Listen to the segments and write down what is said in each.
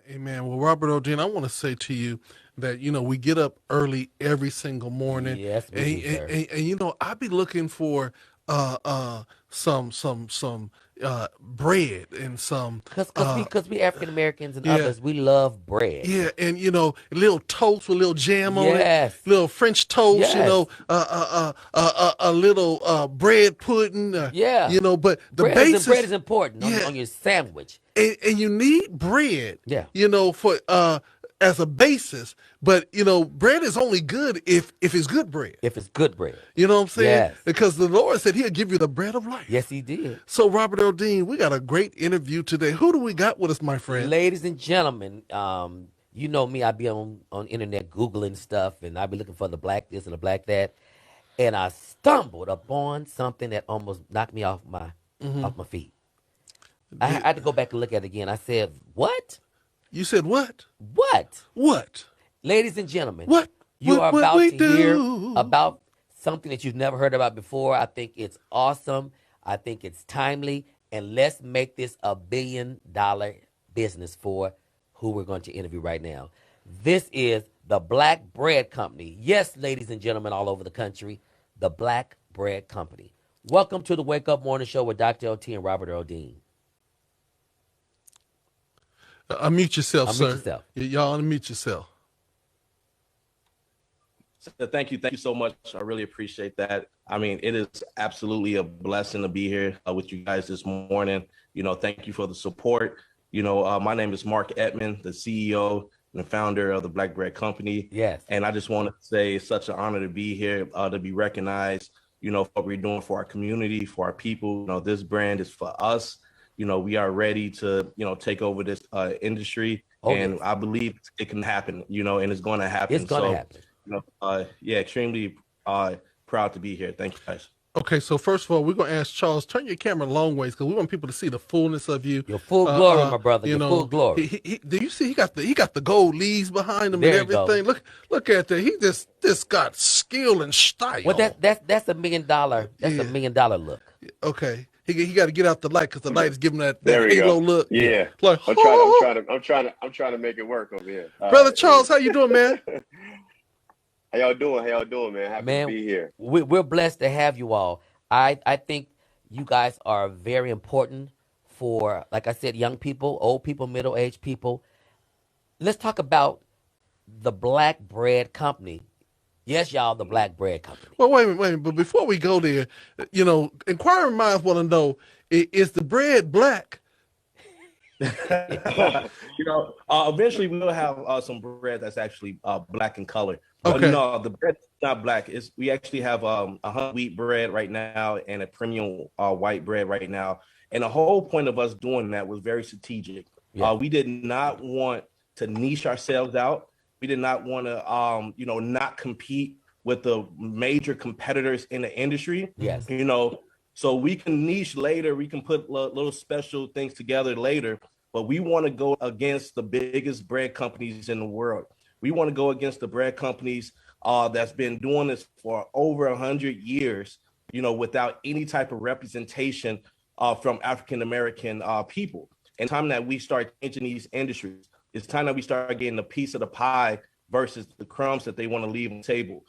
Amen. Well, Robert O'Dean, I want to say to you that, we get up early every single morning. Yes, we do, sir. I be looking for uh, uh, some bread and some, Cause we African Americans and yeah, others, we love bread. yeah, and a little toast with a little jam on it, Yes, little French toast, yes, a little bread pudding, yeah. but the Bread basis, is important on yeah, on your sandwich. and you need bread, Yeah, for as a basis. But bread is only good if it's good bread. if it's good bread. You know what I'm saying? Yes, Because the Lord said He'll give you the bread of yes, life. he did. So Robert L. Dean, we got a great interview today. Who do we got with us, my friend? Ladies and gentlemen, you know me. I be on internet googling stuff, and I be looking for the black this and the black that, and I stumbled upon something that almost knocked me Hmm. off my feet. I had to go back and look at it again. I said, "What? You said what? What?" What? Ladies and gentlemen, What? you are What about we to hear do? about something that you've never heard about before. I think it's awesome. I think it's timely. And let's make this $1 billion business for who we're going to interview right now. This is the Black Bread Company. Yes, ladies and gentlemen, all over the country, the Black Bread Company. Welcome to the Wake Up Morning Show with Dr. LT and Robert Earl Dean. Unmute yourself, Unmute sir. yourself. Y'all unmute yourself. So thank you so much. I really appreciate that. I mean, it is absolutely a blessing to be here with you guys this morning. Thank you for the support. My name is Mark Edmond, the CEO and the founder of the Black Bread Company. Yes. And I just want to say it's such an honor to be here, to be recognized, for what we're doing for our community, for our people. This brand is for us. We are ready to, take over this industry. Oh, and yes. I believe it can happen, and it's going to happen. It's going to happen. Extremely proud to be here. Thank you, guys. Okay, so first of all, we're gonna ask Charles, turn your camera a long ways because we want people to see the fullness of you. Your full glory, my brother. Your full glory. Do you see he got the gold leaves behind him There and you go. everything? Look at that. He just got skill and style. Well, that's $1 million. That's Yeah. $1 million look. Okay. He got to get out the light because the light is giving that There we halo go. look. Yeah. Like, I'm trying to make it work over here. All Brother right. Charles, how you doing, man? How y'all doing, man? Happy Man, to be here. we're blessed to have you all. I think you guys are very important for, like I said, young people, old people, middle-aged people. Let's talk about the Black Bread Company. Yes, y'all, the Black Bread Company. Well, wait a minute. But before we go there, inquiring minds want to know, is the bread black? Eventually we'll have some bread that's actually black in color. But Okay. no, the bread is not black. We actually have a wheat bread right now and a premium white bread right now. And the whole point of us doing that was very strategic. Yeah. We did not want to niche ourselves out. We did not want to, not compete with the major competitors in the industry. Yes. So we can niche later. We can put little special things together later. But we want to go against the biggest bread companies in the world. We want to go against the bread companies that's been doing this for over 100 years, without any type of representation from African-American people. And time that we start changing these industries, it's time that we start getting a piece of the pie versus the crumbs that they want to leave on the table.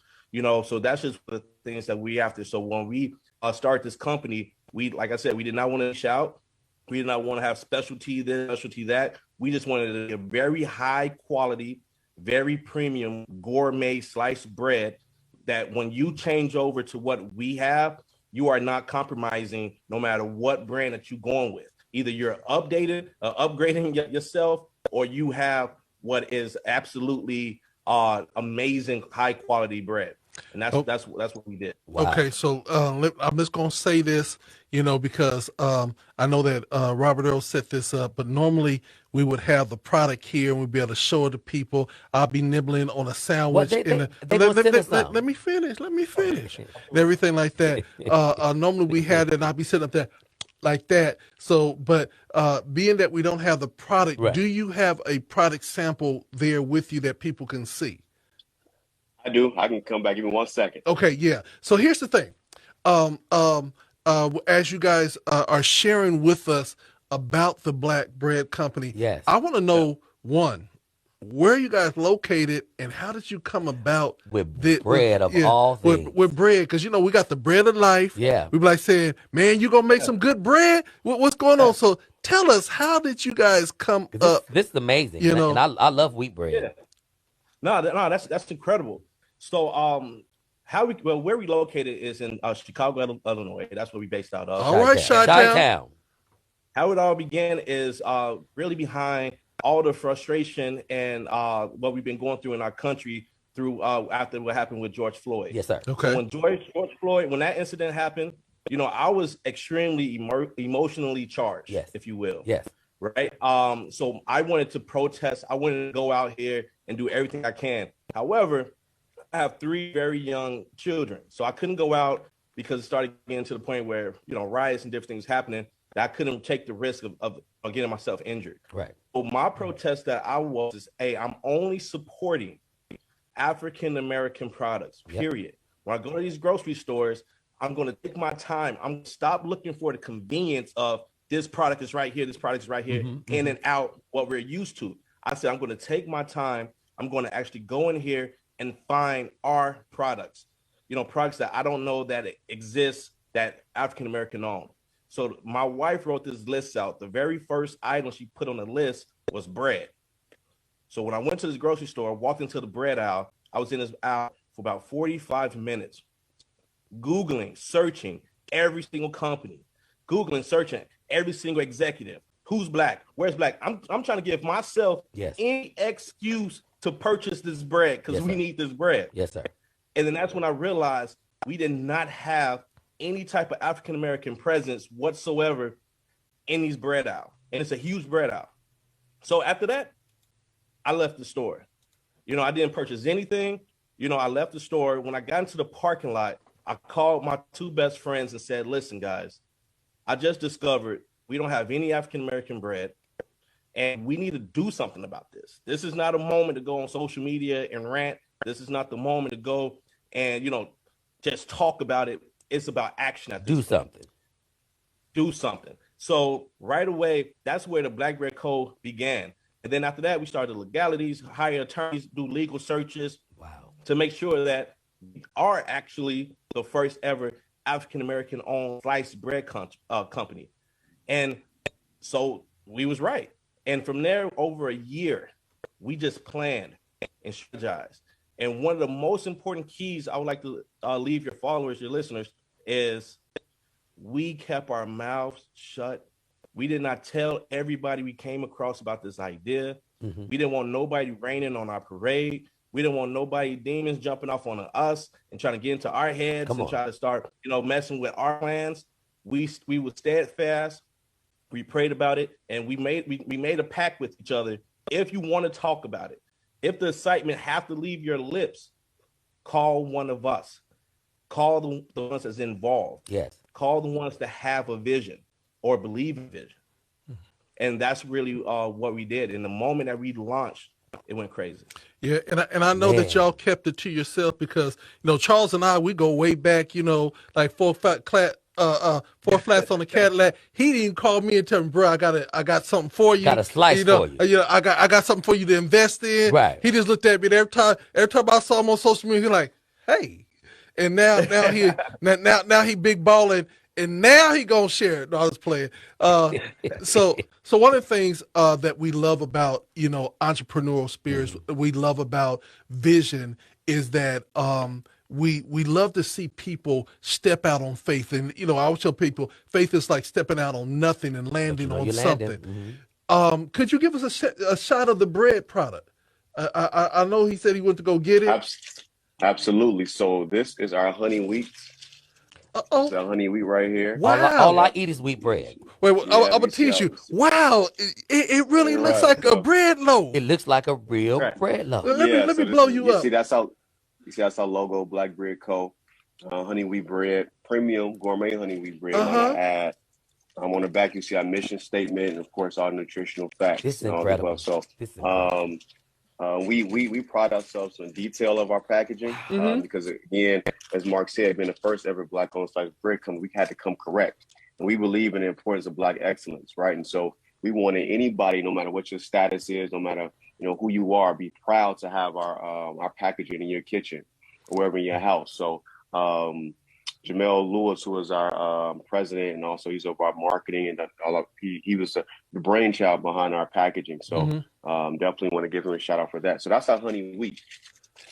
So that's just the things that we after. So when we start this company, like I said, we did not want to shout. We did not want to have specialty this, specialty that. We just wanted a very high quality, very premium gourmet sliced bread that when you change over to what we have, you are not compromising no matter what brand that you're going with. Either you're upgrading yourself, or you have what is absolutely amazing high quality bread. And that's what we did. Wow. Okay, so I'm just gonna say this, because I know that Robert Earl set this up, but normally we would have the product here and we'd be able to show it to people. I'll be nibbling on a sandwich. Well, they gonna send us some. Let me finish, and everything like that. Normally we had it, and I'll be sitting up there like that. So, but being that we don't have the product, Right. do you have a product sample there with you that people can see? I do. I can come back. Give me 1 second. Okay, yeah. So here's the thing. As you guys are sharing with us about the Black Bread Company, Yes. I want to know One, where are you guys located, and how did you come about With bread of all things. with bread? Because we got the bread of life. Yeah. We be like saying, man, you gonna make some good bread? What's going on? So tell us, how did you guys come up? This is amazing. You And, know, and I love wheat bread. Yeah. No, that's incredible. So where we located is in Chicago, Illinois. That's where we based out of. all right, Chi-Town. Chi-Town. How it all began is really behind all the frustration and what we've been going through in our country through after what happened with George Floyd. Yes, sir. Okay. So when George Floyd, when that incident happened, I was extremely emotionally charged, Yes. if you will. Yes. Right. So I wanted to protest. I wanted to go out here and do everything I can. However, I have 3 very young children, so I couldn't go out because it started getting to the point where riots and different things happening that I couldn't take the risk of getting myself injured. Right. So my protest that I was is, hey, I'm only supporting African American products. Period. Yep. When I go to these grocery stores, I'm going to take my time. I'm going to stop looking for the convenience of this product is right here, this product is right here, in and out what we're used to. I said, I'm going to take my time. I'm going to actually go in here and find our products, products that I don't know that exist that African American own. So my wife wrote this list out. The very first item she put on the list was bread. So when I went to this grocery store, walked into the bread aisle, I was in this aisle for about 45 minutes, Googling, searching every single company, Googling, searching every single executive. Who's black? Where's black? I'm trying to give myself any excuse to purchase this bread because we need this bread. Yes, sir. And then that's when I realized we did not have any type of African American presence whatsoever in these bread aisle. And it's a huge bread aisle. So after that, I left the store. I didn't purchase anything. I left the store. When I got into the parking lot, I called my 2 best friends and said, listen, guys, I just discovered we don't have any African American bread, and we need to do something about this. This is not a moment to go on social media and rant. This is not the moment to go and, just talk about it. It's about action at this point. Something. Do something. So right away, that's where the Black Bread Code began. And then after that, we started legalities, hire attorneys, do legal searches to make sure that we are actually the first ever African-American owned sliced bread company. And so we was right. And from there, over a year, we just planned and strategized. And one of the most important keys I would like to leave your followers, your listeners, is we kept our mouths shut. We did not tell everybody we came across about this idea. We didn't want nobody raining on our parade. We didn't want nobody demons jumping off on us and trying to get into our heads and try to start, messing with our plans. We were steadfast. We prayed about it, and we made a pact with each other. If you want to talk about it, if the excitement have to leave your lips, call one of us. Call the ones that's involved. Yes. Call the ones that have a vision or believe in vision. And that's really what we did. In the moment that we launched, it went crazy. Yeah, and I know that y'all kept it to yourself because Charles and I, we go way back. Like four flats on the Cadillac. He didn't call me and tell me, bro, I got something for you. Got a slice for you. I got something for you to invest in. Right. He just looked at me and every time I saw him on social media, he's like, hey. And now he big balling. And now he gonna share it. No, I was playing. So one of the things that we love about entrepreneurial spirits, we love about vision, is that we love to see people step out on faith. And I always tell people, faith is like stepping out on nothing and landing on something. Could you give us a shot of the bread product? I know he said he went to go get it. Absolutely. So this is our honey wheat. It's the honey wheat right here. Wow. All I eat is wheat bread. Wait, I'm going to teach you. Wow. It really looks like a bread loaf. It looks like a real bread loaf. Let me blow you up. See, that's our logo, Black Bread Co. Honey wheat bread, premium gourmet honey wheat bread. Add. On the back, you see our mission statement and, of course, our nutritional facts. This is incredible. So, we pride ourselves on detail of our packaging because, again, as Mark said, being the first ever Black-owned sliced bread company, we had to come correct. And we believe in the importance of Black excellence, right? And so we wanted anybody, no matter what your status is, no matter who you are, be proud to have our packaging in your kitchen or wherever in your house. So Jamel Lewis, who is our president, and also he's over our marketing, and he was the brainchild behind our packaging. So definitely want to give him a shout out for that. So that's our honey wheat,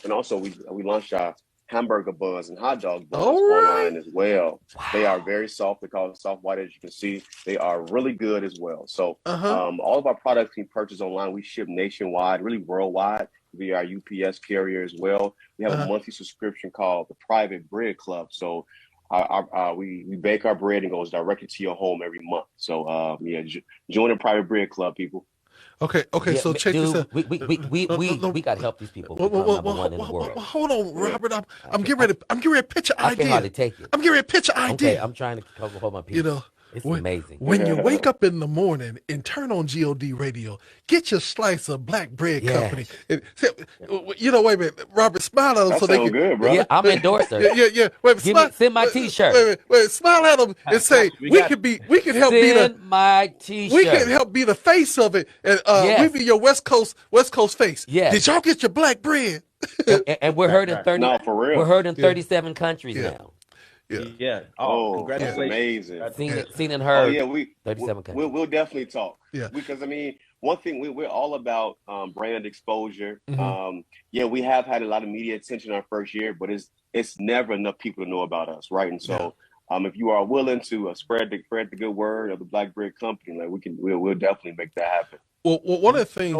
and also we launched our hamburger buns and hot dog buns online as well. Wow. They are very soft. They're called soft white, as you can see. They are really good as well. So all of our products you purchase online, we ship nationwide, really worldwide, via our UPS carrier as well. We have a monthly subscription called the Private Bread Club. So we bake our bread and goes directly to your home every month. So join the Private Bread Club, people. Okay. Yeah, so check this out. We got to help these people become number one in the world. Hold on, Robert. I'm getting ready to pitch an idea. I can hardly take it. I'm getting ready to pitch an idea. Okay, I'm trying to hold my peace. It's amazing. When you wake up in the morning and turn on God Radio, get your slice of Black Bread Company. And, wait a minute, Robert, smile at them that so they can. Good, bro. Yeah, I'm an endorser. Yeah. Wait, send my T-shirt. Wait, smile at them and say we can help be my T-shirt. We can help be the face of it, and we be your West Coast face. Yeah. Did y'all get your black bread? and we're heard in 30. No, for real. We're heard in 37 countries now. Yeah. Congratulations. Amazing. Seen and heard. 37 countries. We'll definitely talk. Yeah. Because one thing we're all about brand exposure. We have had a lot of media attention our first year, but it's never enough people to know about us, right? And so if you are willing to spread the good word of the Black Bread Company, like we'll definitely make that happen. Well, one of the things.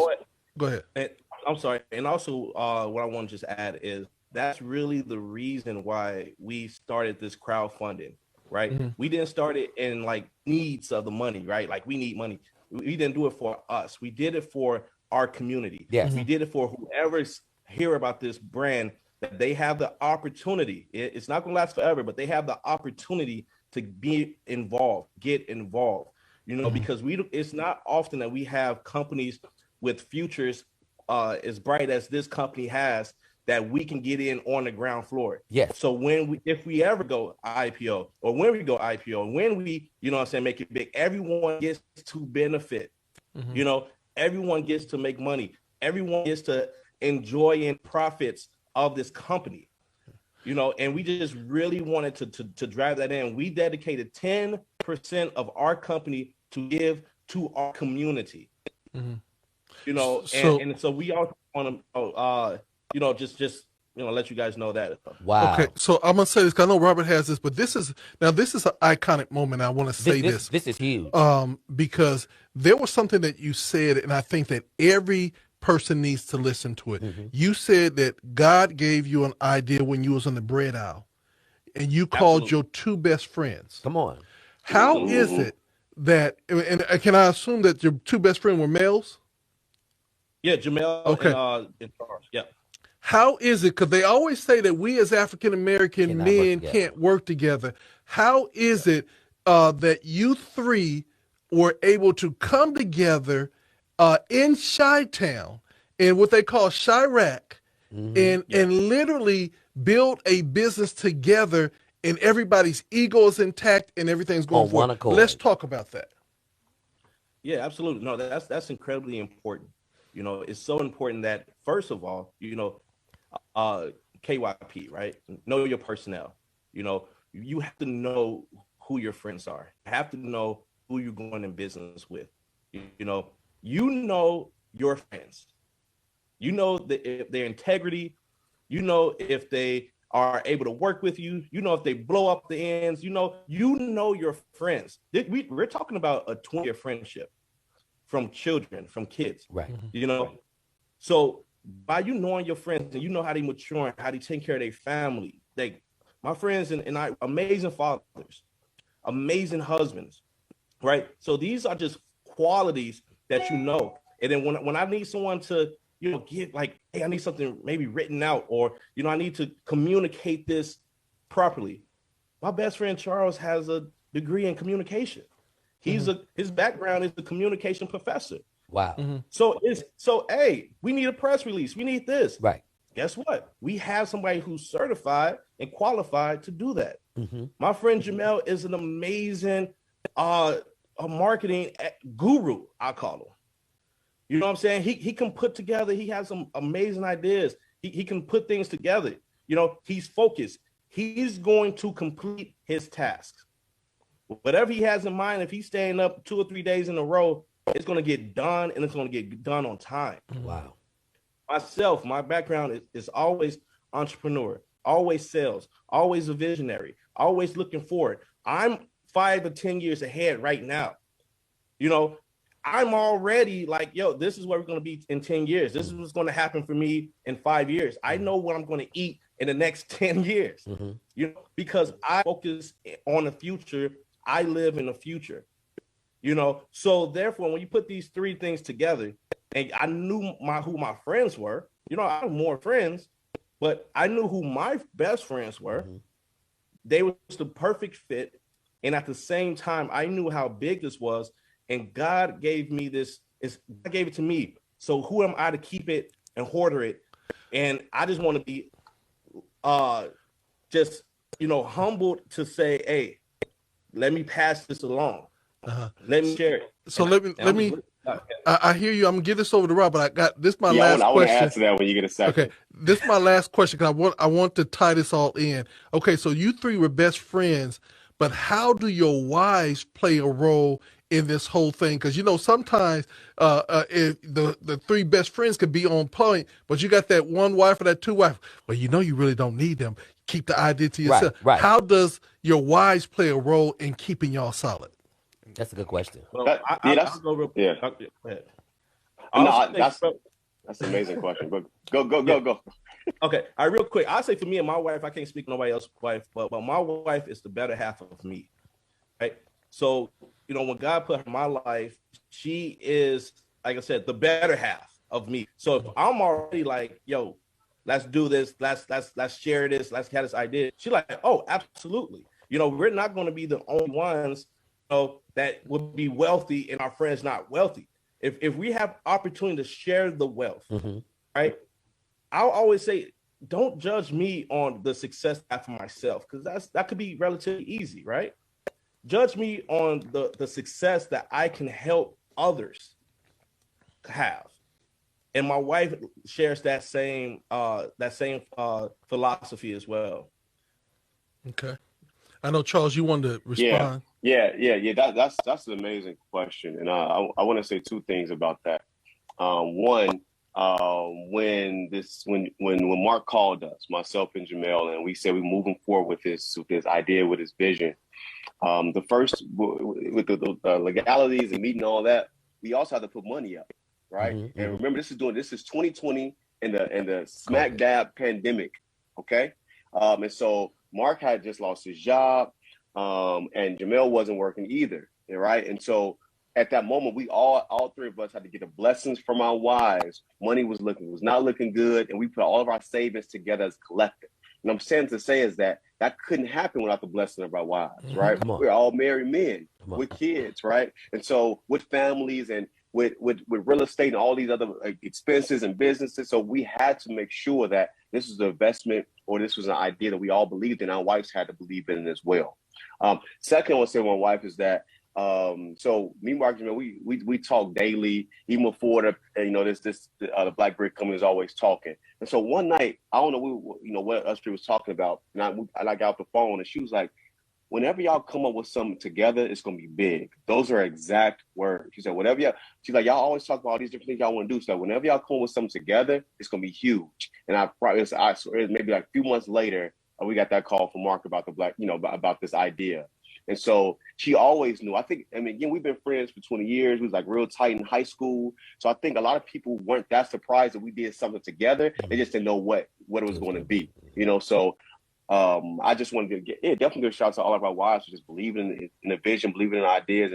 Go ahead. And, I'm sorry. And also, what I want to just add is that's really the reason why we started this crowdfunding, right? We didn't start it in like needs of the money, right? Like we need money. We didn't do it for us. We did it for our community. Yes. We did it for whoever's hear about this brand, that they have the opportunity. It's not going to last forever, but they have the opportunity to be involved, get involved, because it's not often that we have companies with futures as bright as this company has, that we can get in on the ground floor. Yes. So if we ever go IPO, or when we go IPO, when we, make it big, everyone gets to benefit. Everyone gets to make money. Everyone gets to enjoy in profits of this company. And we just really wanted to drive that in. We dedicated 10% of our company to give to our community. And so we all want to just let you guys know that. Wow. Okay, so I'm gonna say this, 'cause I know Robert has this, but this is an iconic moment. I want to say this. This is huge. Because there was something that you said, and I think that every person needs to listen to it. You said that God gave you an idea when you was on the bread aisle, and you called your two best friends. Come on. How is it that? And can I assume that your two best friends were males? Yeah, Jamel and Charles. Yeah. How is it? Because they always say that we as African American men can't work together. How is it that you three were able to come together in Chi-Town, in what they call Chirac, and literally build a business together, and everybody's ego is intact and everything's going forward? Let's talk about that. Yeah, absolutely. No, that's incredibly important. It's so important that, first of all, KYP, right? Know your personnel. You have to know who your friends are. You have to know who you're going in business with. You know your friends. Their integrity. If they are able to work with you. If they blow up the ends. Your friends. We're talking about a 20-year friendship from children, from kids. Right. So by knowing your friends and how they mature and how they take care of their family, my friends and I, amazing fathers, amazing husbands, right? So these are just qualities that And then when I need someone to, get hey, I need something maybe written out, or, I need to communicate this properly. My best friend Charles has a degree in communication. His background is the communication professor. Wow. So hey, we need a press release. We need this. Right. Guess what? We have somebody who's certified and qualified to do that. My friend Jamel is an amazing a marketing guru, I call him. You know what I'm saying? He can put together, he has some amazing ideas. He can put things together. You know, he's focused. He's going to complete his tasks. Whatever he has in mind, if he's staying up 2 or 3 days in a row, it's going to get done, and it's going to get done on time. Wow. Myself, my background is always entrepreneur, always sales, always a visionary, always looking forward. I'm 5 to 10 years ahead right now. You know, I'm already like, yo, this is where we're going to be in 10 years. This is what's going to happen for me in 5 years. I know what I'm going to eat in the next 10 years, you know, because I focus on the future. I live in the future, you know. So therefore, when you put these three things together, and I knew who my friends were, you know, I have more friends, but I knew who my best friends were. They was the perfect fit. And at the same time, I knew how big this was. And God gave me this, God gave it to me. So who am I to keep it and hoarder it? And I just want to be just, you know, humbled to say, hey, let me pass this along. Let me share it. So let me. I hear you. I'm gonna give this over to Rob, but I got this. My last I want to question. answer that when you get a second. Okay, this is my last question because I want to tie this all in. Okay, so you three were best friends, but how do your wives play a role in this whole thing? Because you know sometimes if the three best friends could be on point, but you got that one wife or that two wife. Well, you know you really don't need them. Keep the idea to yourself. Right. How does your wives play a role in keeping y'all solid? That's a good question. Well, I'll go real quick. Yeah. Go ahead. That's an amazing question. But go. Okay, all right, real quick. I'll say for me and my wife, I can't speak to nobody else's wife, but my wife is the better half of me, right? So, you know, when God put her in my life, she is, like I said, the better half of me. So if I'm already like, yo, let's do this, let's share this, let's have this idea, she's like, oh, absolutely. You know, we're not going to be the only ones, you know, that would be wealthy and our friends not wealthy. If we have opportunity to share the wealth, right? I'll always say, don't judge me on the success I have for myself, because that could be relatively easy, right? Judge me on the success that I can help others have. And my wife shares that same philosophy as well. Okay. I know, Charles, you wanted to respond. Yeah. That's an amazing question, and I want to say two things about that. One, when Mark called us, myself and Jamel, and we said we're moving forward with this idea, with this vision. The first, with the legalities and meeting all that, we also had to put money up, right? And remember, this is 2020 and the smack dab pandemic, okay? And so Mark had just lost his job, and Jamel wasn't working either, right? And so at that moment, we all three of us had to get the blessings from our wives. Money was not looking good, and we put all of our savings together as collective. And I'm saying to say is that couldn't happen without the blessing of our wives, right? We're all married men with kids, right? And so with families and with real estate and all these other expenses and businesses, so we had to make sure that this was an investment, or this was an idea that we all believed in. Our wives had to believe in it as well. Second, I want to say to my wife is that, so me, Mark, you know, we talk daily, even before the Black Brick Company is always talking. And so one night, I don't know, what us three was talking about, and I got off the phone, and she was like, whenever y'all come up with something together, it's gonna be big. Those are exact words. She said, she's like, y'all always talk about all these different things y'all want to do. So whenever y'all come up with something together, it's gonna be huge. And maybe like a few months later, we got that call from Mark about about this idea. And so she always knew. Again, we've been friends for 20 years. We was like real tight in high school. So I think a lot of people weren't that surprised that we did something together. They just didn't know what it was going to be, So I just wanted to definitely give a shout out to all of our wives for just believing in the vision, believing in ideas,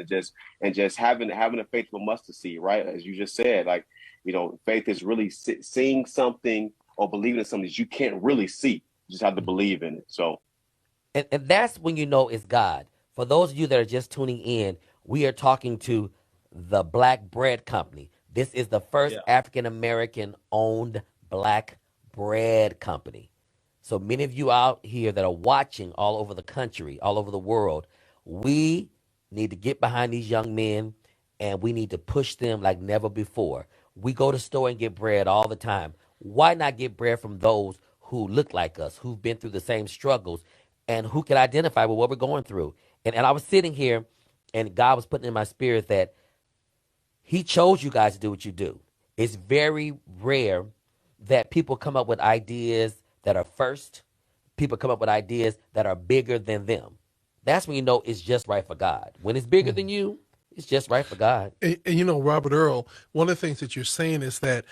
and just having a faith of a mustard seed, right? As you just said, faith is really seeing something or believing in something that you can't really see. You just have to believe in it. So, and that's when you know it's God. For those of you that are just tuning in, we are talking to the Black Bread Company. This is the first African American owned black bread company. So many of you out here that are watching all over the country, all over the world, we need to get behind these young men, and we need to push them like never before. We go to the store and get bread all the time. Why not get bread from those who look like us, who've been through the same struggles, and who can identify with what we're going through? And I was sitting here, and God was putting in my spirit that He chose you guys to do what you do. It's very rare that people come up with ideas that are first. People come up with ideas that are bigger than them. That's when you know it's just right for God. When it's bigger than you, it's just right for God. And you know, Robert Earl, one of the things that you're saying is that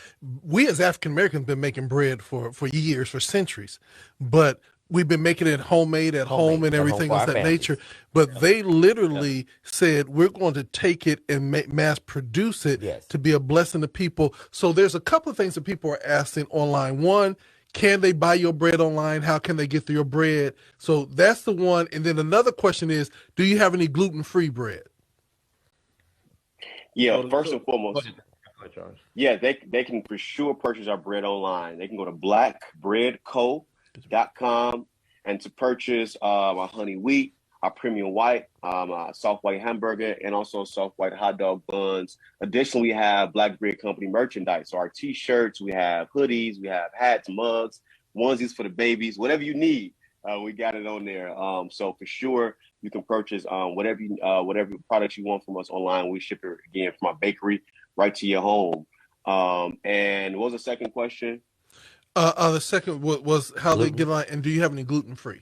we as African Americans been making bread for years, for centuries, but we've been making it homemade at home and Homemade, at home everything for of our that families. nature. But they literally said, we're going to take it and mass produce it Yes. to be a blessing to people. So there's a couple of things that people are asking online. One, can they buy your bread online? How can they get your bread? So that's the one. And then another question is, do you have any gluten-free bread? Yeah, So, first so and foremost, go ahead, Charles. yeah, they can for sure purchase our bread online. They can go to blackbreadco.com and to purchase our honey wheat, our premium white, soft white hamburger, and also soft white hot dog buns. Additionally, we have Black Bread Company merchandise. So our t-shirts, we have hoodies, we have hats, mugs, onesies for the babies, whatever you need. We got it on there. So for sure, you can purchase whatever products you want from us online. We ship it again from our bakery right to your home. And what was the second question? The second was how they get Gluten. on, and do you have any gluten-free?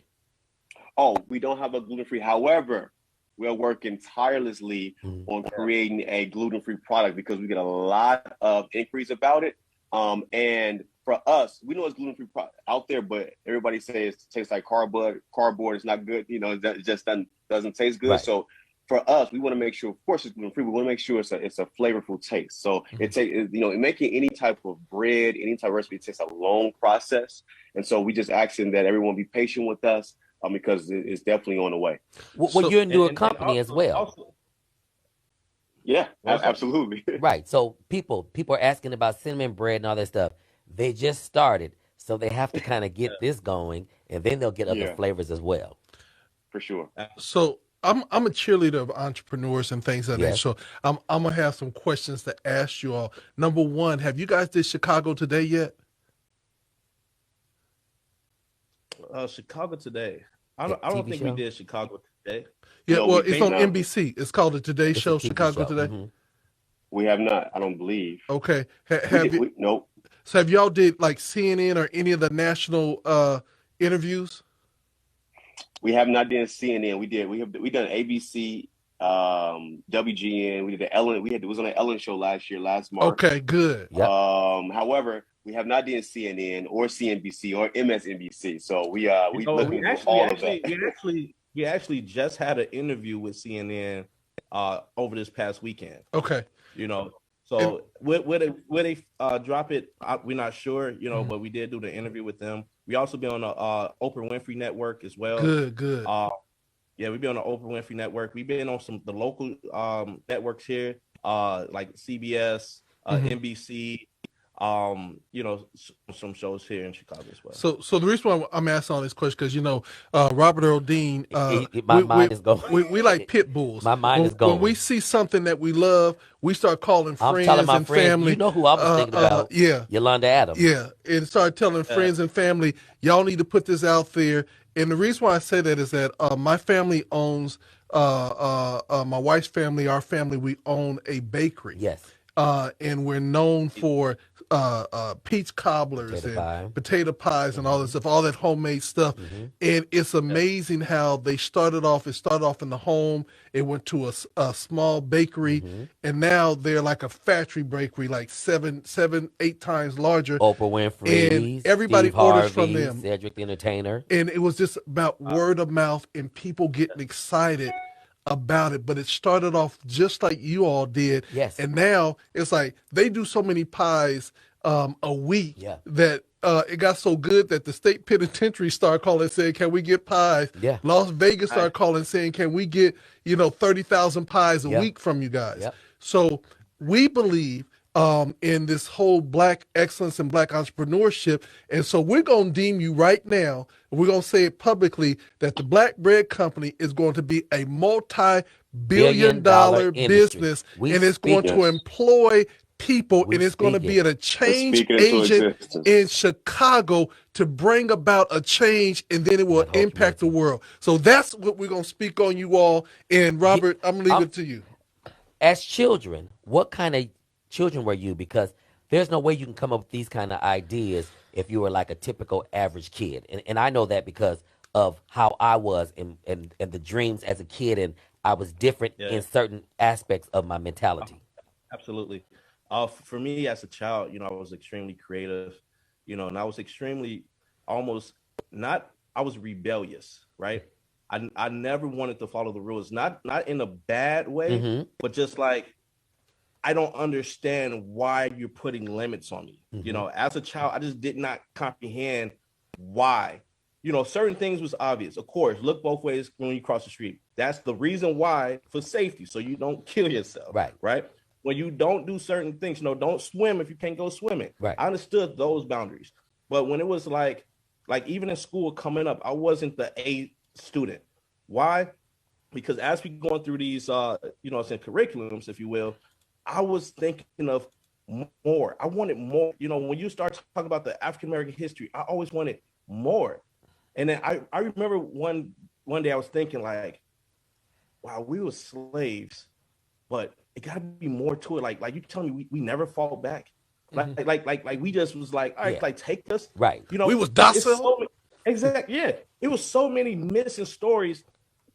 Oh, we don't have a gluten-free. However, we are working tirelessly Mhm. on creating a gluten-free product because we get a lot of inquiries about it. And for us, we know it's gluten-free out there, but everybody says it tastes like cardboard. Cardboard is not good. You know, it just doesn't taste good. Right. So for us, we want to make sure, of course, it's gluten-free. We want to make sure it's a flavorful taste. So making any type of bread, any type of recipe, it takes a long process. And so we just asking that everyone be patient with us. Because it's definitely on the way. Well, So you're a newer And company as well. also, Yeah, what's that? absolutely. Right. So people are asking about cinnamon bread and all that stuff. They just started, so they have to kind of get this going, and then they'll get other Yeah, flavors as well. for sure. so I'm a cheerleader of entrepreneurs and things of that nature. Yes. So I'm gonna have some questions to ask you all. Number one, have you guys did Chicago Today yet? Chicago Today. That I don't TV think we show. did Chicago Today. Yeah, No, well, we it's did on not. NBC. It's called the Today It's a Show, TV Chicago show. Today. We have not. I don't believe Okay, we have did. you? Nope. So have y'all did like CNN or any of the national interviews? We have not done CNN. We done ABC, WGN. We did the Ellen. It was on the Ellen show last March. Okay, good. Yep. However, we have not done CNN or CNBC or MSNBC. So You we know, looking to do all of that. we actually just had an interview with CNN over this past weekend. Okay, You know, and so will they drop it? We're not sure. You know, mhm, but we did do the interview with them. We also be on the Oprah Winfrey Network as well. good. Uh, yeah, we be on the Oprah Winfrey Network. We've been on the local networks here, like CBS, Hmm. NBC. Some shows here in Chicago as well. So the reason why I'm asking all these questions because Robert Earl Dean, My mind is going. we like pit bulls. My mind is When we going. see something that we love, we start calling I'm telling friends my and friends. You family. know who I was thinking about? Yeah, Yolanda Adams. yeah, and start telling Uh, friends and family, y'all need to put this out there. And the reason why I say that is that my family owns, my wife's family, our family, we own a bakery. Yes. And we're known for peach cobblers Potato and pie. potato pies and all that Hmm. stuff, all that homemade stuff. Hmm. And it's amazing how they started off. It started off in the home. It went to a small bakery, Hmm. and now they're like a factory bakery, like seven, 8 times larger. Oprah And Winfrey, everybody Steve orders from Harvey, them. Cedric the Entertainer. And it was just about uh, word of mouth and people getting excited about it. But it started off just like you all did. Yes. And now it's like they do so many pies a week Yeah. that it got so good that the state penitentiary started calling saying, can we get pies? Yeah. Las Vegas I, started calling saying, can we get, 30,000 pies a Yeah. week from you guys? Yep. So we believe in this whole Black excellence and Black entrepreneurship. And so we're going to deem you right now, we're going to say it publicly, that the Black Bread Company is going to be a multi billion dollar industry. business, We and it's going speak. to Yes. employ people, We and it's going to speak be it. a Let's change speak it into agent existence. in Chicago to bring about a change, and then it will That whole impact the community. world. So that's what we're going to speak on, you all. And Ye- Robert, I'm going to leave I'm it to you. as children, what kind of children were you? Because there's no way you can come up with these kind of ideas if you were like a typical average kid. And I know that because of how I was and the dreams as a kid, and I was different Yeah, in certain aspects of my mentality. absolutely. For me as a child, I was extremely creative, and I was extremely almost not. I was rebellious, right? I never wanted to follow the rules, not in a bad way, Mm-hmm. but just like I don't understand why you're putting limits on me. Mm-hmm. As a child, I just did not comprehend why. Certain things was obvious. Of course, look both ways when you cross the street. That's the reason why, for safety, so you don't kill yourself, Right. right? When you don't do certain things, don't swim if you can't go swimming. Right. I understood those boundaries. But when it was like even in school coming up, I wasn't the A student. Why? Because as we going through these saying curriculums, if you will, I was thinking of more. I wanted more. When you start talking about the African American history, I always wanted more. And then I remember one day I was thinking like, wow, we were slaves, but it gotta be more to it. Like you telling me we never fought back. Mm-hmm. Like we just was like, all right, Yeah. like take us. Right. We was It's docile. so exact, yeah. It was so many missing stories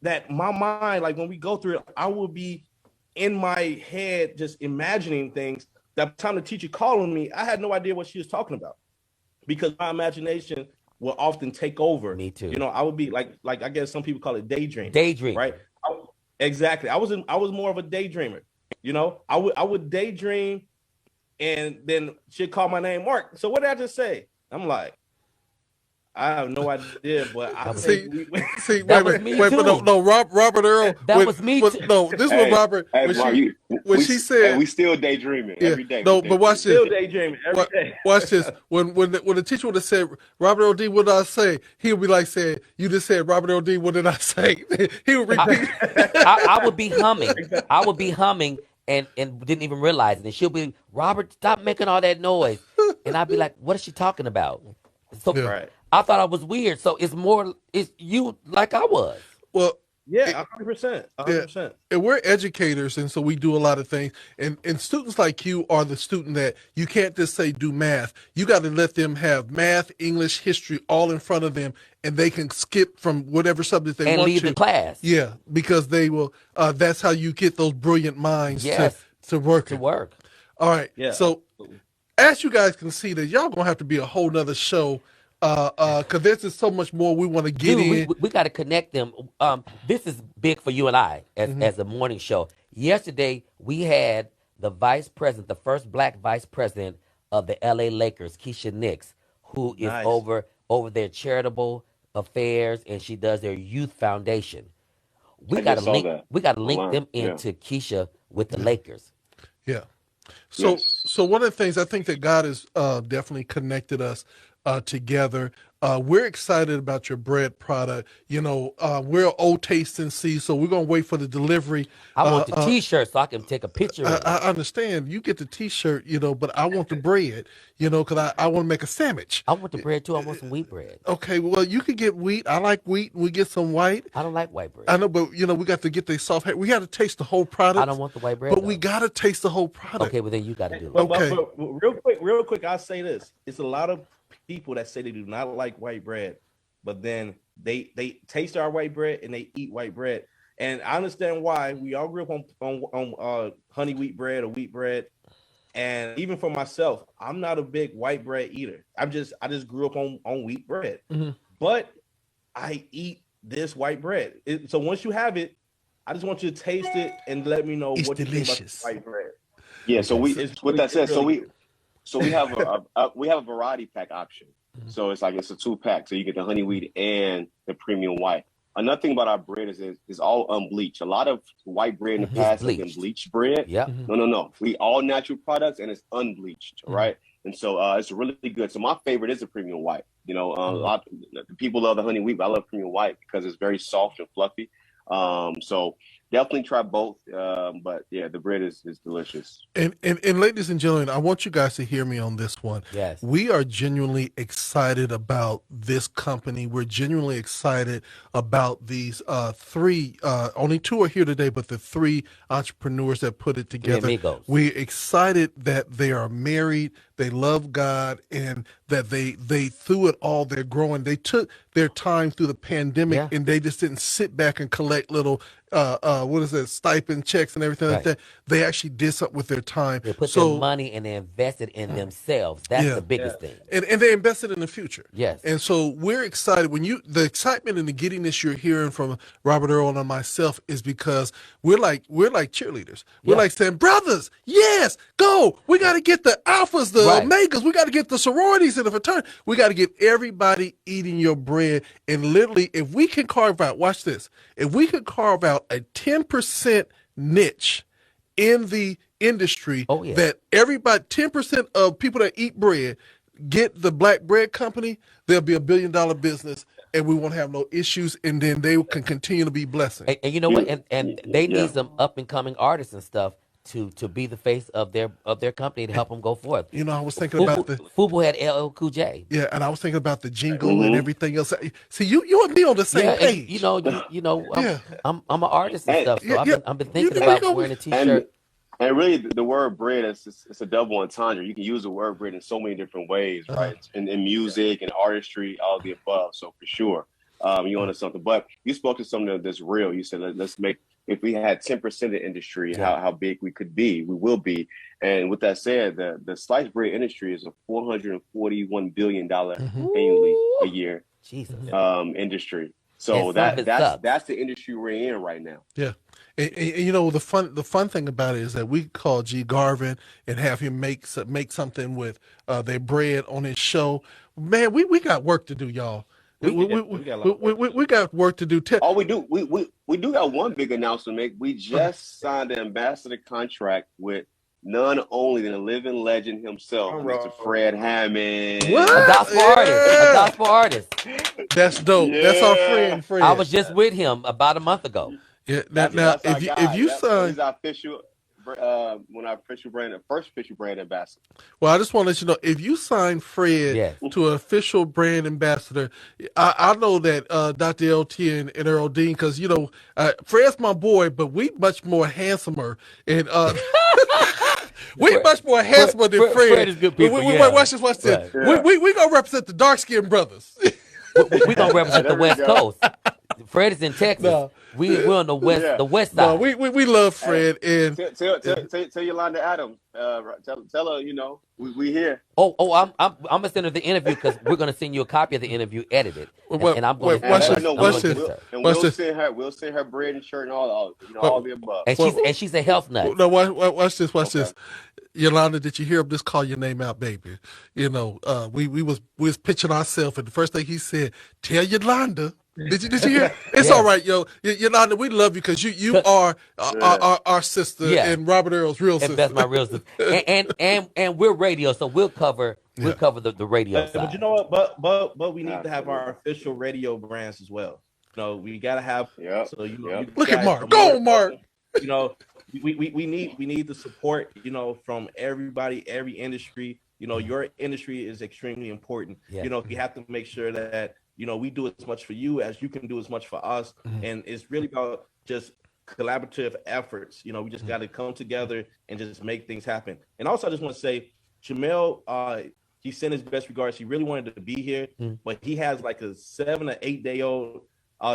that my mind, like when we go through it, I will be in my head just imagining things. That time the teacher calling me, I had no idea what she was talking about because my imagination will often take over. Me too. I would be like I guess some people call it daydreaming, Daydreamer. right? Exactly. I was more of a daydreamer. I would daydream, and then she'd call my name, Mark. So what did I just say? I'm like, I have no idea, but I That was think See, we. see, that wait, was wait, me wait, but too. no, Robert Earl. That was me too. No, this was Hey, Robert hey, Mark, when she hey, said, we still daydreaming yeah, every day. We no, but watch this. Still daydreaming. daydreaming every day. Watch this. When the teacher would have said, Robert O.D., what did I say? He would be like saying, you just said, Robert O.D., what did I say? He would I, repeat. I would be humming. I would be humming and didn't even realize it. And she'll be, Robert, stop making all that noise. And I'd be like, what is she talking about? So Yeah. Right. I thought I was weird. So it's you like I was. Well, Yeah, 100%. yeah, 100%. and we're educators, and so we do a lot of things. And students like you are the student that you can't just say do math. You got to let them have math, English, history all in front of them, and they can skip from whatever subject they And want leave the to. class. Yeah, because they will. That's how you get those brilliant minds Yes. to work To it. work. All right. Yeah, So absolutely. as you guys can see, that y'all gonna have to be a whole nother show, because there's just so much more we want to get Dude, we in. we got to connect them. This is big for you and I as a morning show. Yesterday we had the vice president, the first black vice president of the LA Lakers, Keisha Nix, who is Nice. over their charitable affairs, and she does their youth foundation. We I got to just saw link. that We got to link online. them Yeah. into Keisha with the Lakers. Yeah. So, Yes. so one of the things I think that God has definitely connected us together. We're excited about your bread product. We're old taste and see, so we're gonna wait for the delivery. I want the T-shirt so I can take a picture in I it. understand you get the T-shirt, but I want the bread, because I want to make a sandwich. I want the bread too. I want some wheat bread. Okay, well you can get wheat. I like wheat. We get some white. I don't like white bread. I know, but we got to get the soft. We got to taste the whole I product. don't want the white bread But we though. got to taste the whole product. Okay, well then you got to do it. But, Okay. but real quick, I'll say this. It's a lot of people that say they do not like white bread, but then they taste our white bread and they eat white bread. And I understand why. We all grew up on honey wheat bread or wheat bread. And even for myself, I'm not a big white bread eater. I just grew up on wheat bread. Mhm. But I eat this white bread. So once you have it, I just want you to taste it and let me know It's what you think about delicious. the white bread. Yeah. So Okay. It's with that said, really good. so we have we have a variety pack option. So it's like it's a 2-pack. So you get the honey wheat and the premium white. Another thing about our bread is it's all unbleached. A lot of white bread in the It's past has been bleached. bleached bread. Yep. No. We all natural products and it's unbleached, right? And so it's really good. So my favorite is the premium white. A lot people love the honey wheat, but I love premium white because it's very soft and fluffy. definitely try both. But yeah, the bread is delicious. And ladies and gentlemen, I want you guys to hear me on this one. Yes. We are genuinely excited about this company. We're genuinely excited about these three, only two are here today, but the three entrepreneurs that put it together. amigos. We're excited that they are married, they love God, and that they through it all, they're growing. They took their time through the pandemic, Yeah. and they just didn't sit back and collect little what is it, stipend checks and everything like Right. that. They actually did something with their time. They put their money and they invested in themselves. That's Yeah. the biggest thing. And they invested in the future. Yes. And so we're excited when the excitement and the giddiness you're hearing from Robert Earl and myself is because we're like cheerleaders. We're Yeah. like saying, brothers, yes, go. We got to get the alphas, the Right. omegas. We got to get the sororities and the fraternity. We got to get everybody eating your bread. And literally, if we can carve out, watch this, if we could carve out a 10% niche in the industry, Oh, yeah. that everybody, 10% of people that eat bread get the Black Bread Company, there'll be $1 billion business, and we won't have no issues, and then they can continue to be blessing. And you know what? You- And they yeah. need some up and coming artists and stuff to be the face of their company to help them go forth. You know, I was thinking about the Fubu had LL Cool J. yeah, and I was thinking about the jingle and everything else. See, you and me on the same Yeah, page. and you know, Yeah. I'm an artist and And- stuff, so Yeah, I've been you thinking know, about you know, wearing a And T-shirt. and really, the word bread it's a double entendre. You can use the word bread in so many different ways, right? In music and artistry, all the above. So for sure, you onto something. But you spoke to something that's real. You said let's make, if we had 10% of the industry, how big we could be, we will be. And with that said, the sliced bread industry is a $441 billion annually a year Jesus. industry. And So some of it that's sucks. that's the industry we're in right now. Yeah. And, you know, the fun thing about it is that we could call G Garvin and have him make something with their bread on his show. Man, we got work to do, y'all. We got a lot of work. we got work to do. Oh, we do. We do got one big announcement to make. We just signed an ambassador contract with none only than a living legend himself, Mr. Fred Hammond. What? A gospel artist. A gospel artist. That's dope. That's our friend Fred. I was just with him about a month ago. Yeah. That's Now, our if guy. you He's sign, our official, first official brand ambassador. well, I just want to let you know, if you sign Fred Yes. to an official brand ambassador, I know that Dr. LT and Earl Dean, because you know Fred's my boy, but we much more handsomer and we much more handsomer than Fred. Fred is good people, yeah. Watch this. Right. Yeah. We gonna represent the dark skinned brothers. We're gonna represent the There we West go. Coast. Fred is in Texas. No. We're on the west, Yeah. the west No, side. we love Fred and Tell Yolanda Adams. Tell her, we here. I'm gonna send her the interview because we're gonna send you a copy of the interview edited, Well, and I'm gonna. wait, watch I'm this, gonna- watch I'm this. gonna- And Watch we'll this. send her. We'll send her bread and shirt and all the above. And she's a health nut. no, watch this. Watch this. Yolanda, did you hear him just call your name out, baby? You know, we was pitching ourselves, and the first thing he said, "Tell Yolanda." Did you hear? It's Yes. all right, yo. Yolanda, we love you because you are our sister Yeah. and Robert Earl's real And sister. that's my real sister. And we're radio, so we'll cover the radio side. But you know what? But we need to have our official radio brands as well. We gotta have. Yep. So you Look at guys Mark. are Go more- on, Mark. We need the support. From everybody, every industry. Your industry is extremely important. Yeah. You have to make sure that we do as much for you as you can do as much for us, and it's really about just collaborative efforts. We just got to come together and just make things happen. And also, I just want to say, Jamel, he sent his best regards. He really wanted to be here, but he has like a 7 or 8 day old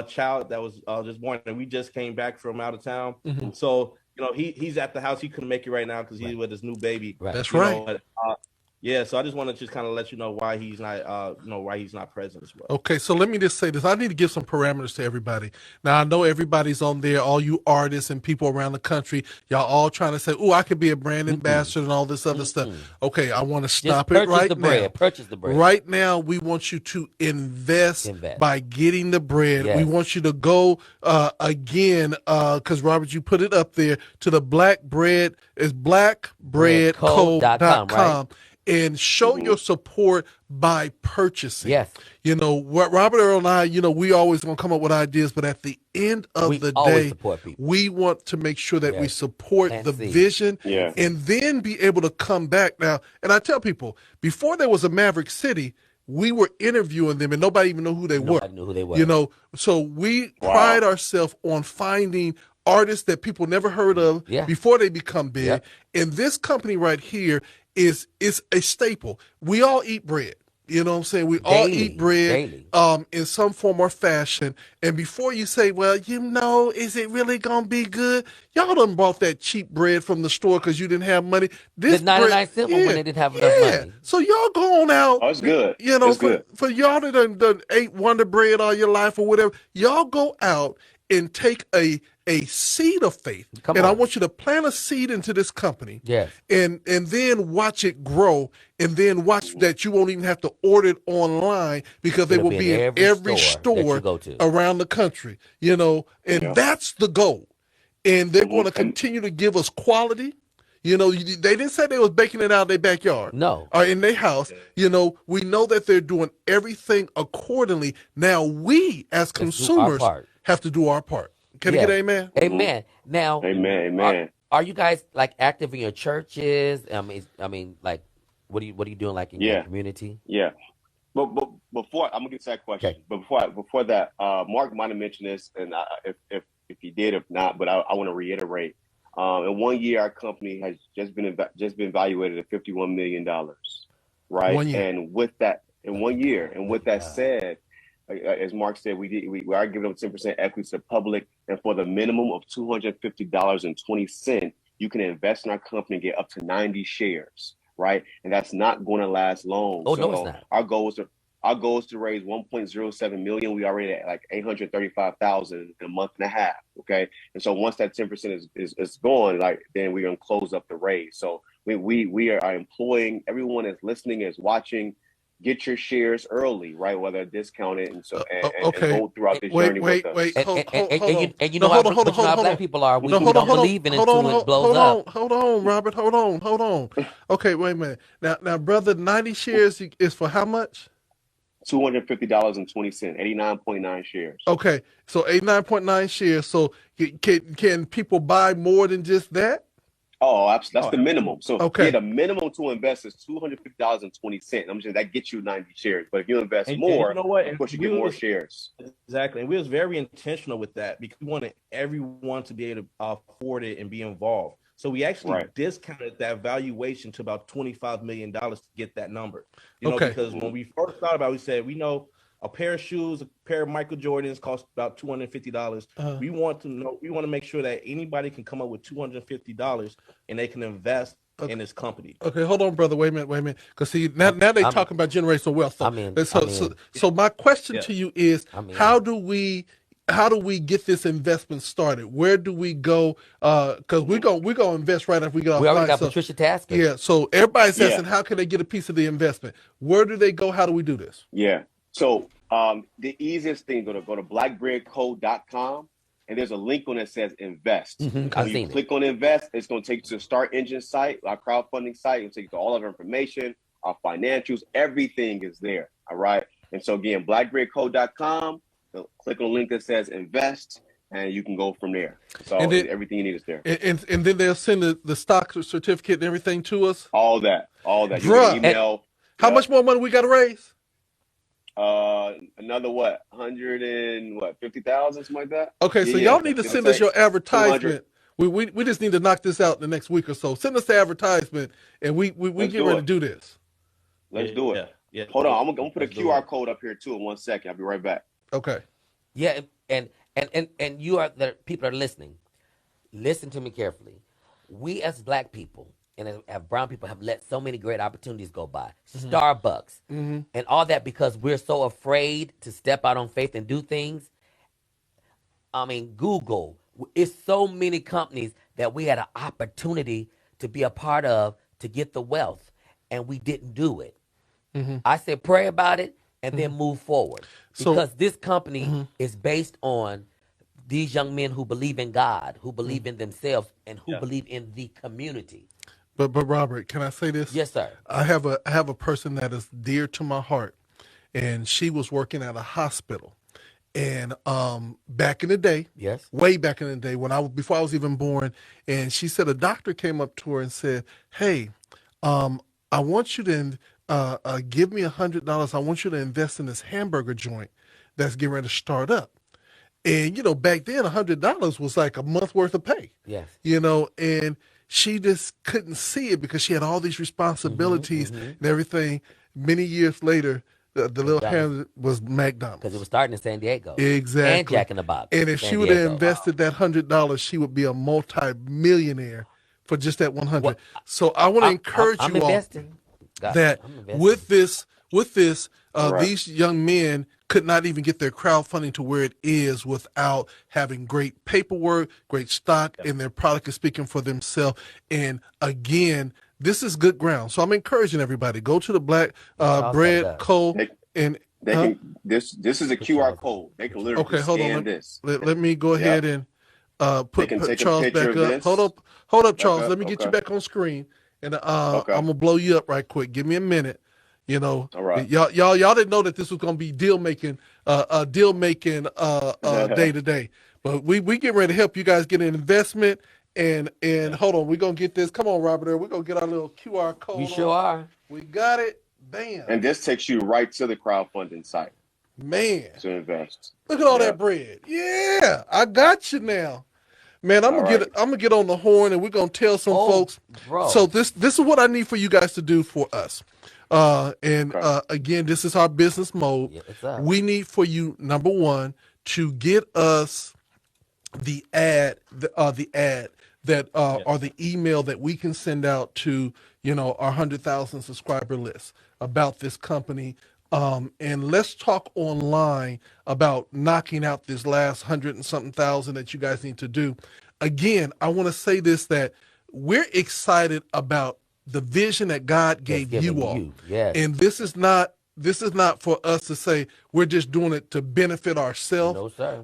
child that was just born, and we just came back from out of town. So he's at the house. He couldn't make it right now because he's with his new baby. Right. That's You right. know, but, yeah, so I just want to just kind of let you know why he's not present as well. Okay, so let me just say this. I need to give some parameters to everybody. Now, I know everybody's on there, all you artists and people around the country, y'all all trying to say, oh, I could be a brand ambassador and all this other stuff. Okay, I want to stop it purchase right the now. bread. Purchase the bread. Right now, we want you to invest. By getting the bread. Yes. We want you to go again, because Robert, you put it up there, to the Black Bread, is blackbreadco.com. Breadco.com, right? and show your support by purchasing. Yes. You know, what Robert Earl and I, you know, we always gonna come up with ideas, but at the end of We the always day, support people. we want to make sure that we Yes. support Plant the seeds. vision Yeah. and then be able to come back now. And I tell people, before there was a Maverick City, we were interviewing them and nobody even knew who they were. Nobody knew who they were. You know, so we Wow. pride ourselves on finding artists that people never heard of Yeah. before they become big. Yep. And this company right here is a staple. We all eat bread. You know what I'm saying? We all Daily, eat bread daily. in some form or fashion. And before you say, well, you know, is it really going to be good? Y'all done bought that cheap bread from the store because you didn't have money. This The 99 bread, cent one when they didn't have enough money. So y'all go on out. Oh, it's good. You know, It's good. for y'all that done ate Wonder Bread all your life or whatever, y'all go out and take a seed of faith. Come and I on. want you to plant a seed into this company. Yes. And then watch it grow, and then watch that you won't even have to order it online because they It'll will be in every store that you store go to. around the country. You know, and Yeah. that's the goal. And they're going to And- continue to give us quality. You know, they didn't say they was baking it out of their backyard. No. Or in their house. You know, we know that they're doing everything accordingly. Now we as Let's do our consumers part. have to do our part. Can I Yes. get amen? Amen. Now, Amen. Amen. are you guys like active in your churches? I mean, like, what are you doing like in your Yeah. community? Yeah. But before I'm gonna get to that question, Okay. but before that, Mark might have mentioned this, and if he did, if not, but I want to reiterate. In 1 year, our company has just been valuated at $51 million, right? 1 year. And with that, in 1 year, and with that said, as Mark said, we are giving them 10% equity to the public, and for the minimum of $250.20, you can invest in our company and get up to 90 shares, right? And that's not going to last long. Oh, no, it's not. Our goal is to raise 1.07 million. We already at like 835,000 in a month and a half. Okay, and so once that 10% is gone, like then we're gonna close up the raise. So we are employing everyone that's listening, is watching. Get your shares early, right? Whether discounted and Okay. go throughout this Wait, journey with us. wait. And, Hold and on. you know No, how, hold on, hold on, but you know how hold black on. people are. We No, hold don't on, hold on, believe in it hold until on, it blows hold up. on, hold on, Robert, hold on. Okay, wait a minute. Now, brother, 90 shares is for how much? $250.20, 89.9 shares. Okay, so 89.9 shares. So can people buy more than just that? Oh, absolutely. That's the minimum. So Okay. yeah, the minimum to invest is $250.20. I'm saying that gets you 90 shares. But if you invest And more, you know what? of course you get more shares. Exactly. And we was very intentional with that because we wanted everyone to be able to afford it and be involved. So we actually discounted that valuation to about $25 million to get that number. You know, Okay. because when we first thought about it, we said, we know a pair of shoes, a pair of Michael Jordans cost about $250. We want to make sure that anybody can come up with $250 and they can invest in this company. Okay, hold on, brother. Wait a minute. Because see, now they talking about generational wealth. So my question to you is, how do we get this investment started? Where do we go? Because we're gonna invest right after we get off. We already got Patricia Tasker. Yeah. So everybody's asking, how can they get a piece of the investment? Where do they go? How do we do this? Yeah. So the easiest thing, go to blackbreadco.com, and there's a link on it that says invest. When you click on invest, it's going to take you to the Start Engine site, our crowdfunding site. It'll take you to all of our information, our financials, everything is there. All right. And so again, blackbreadco.com, click on the link that says invest, and you can go from there. So then, everything you need is there. And then they'll send the stock certificate and everything to us. All that. You can email. How much more money we got to raise? Another 150,000, something like that. Okay, so y'all need to send us your advertisement. We just need to knock this out in the next week or so. Send us the advertisement, and we get ready to do this. Let's do it. Yeah. Hold on, I'm gonna put a QR code up here too in 1 second. I'll be right back. Okay. Yeah, and you are the people are listening. Listen to me carefully. We as black people and as brown people have let so many great opportunities go by. Starbucks and all that because we're so afraid to step out on faith and do things. I mean, Google. It's so many companies that we had an opportunity to be a part of to get the wealth, and we didn't do it. I said pray about it and then move forward because this company is based on these young men who believe in God, who believe in themselves, and who believe in the community. But Robert, can I say this? Yes, sir. I have a person that is dear to my heart, and she was working at a hospital, and back in the day, Yes. way back in the day when before I was even born, and she said a doctor came up to her and said, "Hey, I want you to give me $100. I want you to invest in this hamburger joint that's getting ready to start up." And back then $100 was like a month worth of pay. Yes. And she just couldn't see it because she had all these responsibilities and everything. Many years later, the little McDonald's. hamburger was McDonald's. Because it was starting in San Diego. Exactly. And Jack in the Box. And if San she would have Diego. invested that $100, she would be a multi-millionaire for just that 100. Well, So I want to encourage I'm you all investing. God, that I'm investing. with this, Right. these young men could not even get their crowdfunding to where it is without having great paperwork, great stock, and their product is speaking for themselves. And again, this is good ground. So I'm encouraging everybody, go to the Black Charles Bread got it. Co. They, and they can this is a QR code. They can literally okay, just hold scan on. this. Let me go ahead and put can take a Charles picture back of up. this. Hold up, Back Charles. up. Let me get you Okay. back on screen, and Okay. I'm gonna blow you up right quick. Give me a minute. All right. Y'all didn't know that this was gonna be deal making day to day, but we getting ready to help you guys get an investment. And hold on, we're gonna get this. Come on, Robert. We're gonna get our little QR code. You sure are. We got it. Bam. And this takes you right to the crowdfunding site Man, to invest. look at all Yeah. that bread. Yeah, I got you now. Man, I'm All gonna get on the horn and we're gonna tell some folks. Bro. So this is what I need for you guys to do for us. Again, this is our business mode. Yeah, what's up? We need for you, number one, to get us the ad that or the email that we can send out to our 100,000 subscriber list about this company. And let's talk online about knocking out this last 100 and something thousand that you guys need to do. Again, I want to say this, that we're excited about the vision that God gave you all. Yes. And this is not for us to say we're just doing it to benefit ourselves. No, sir.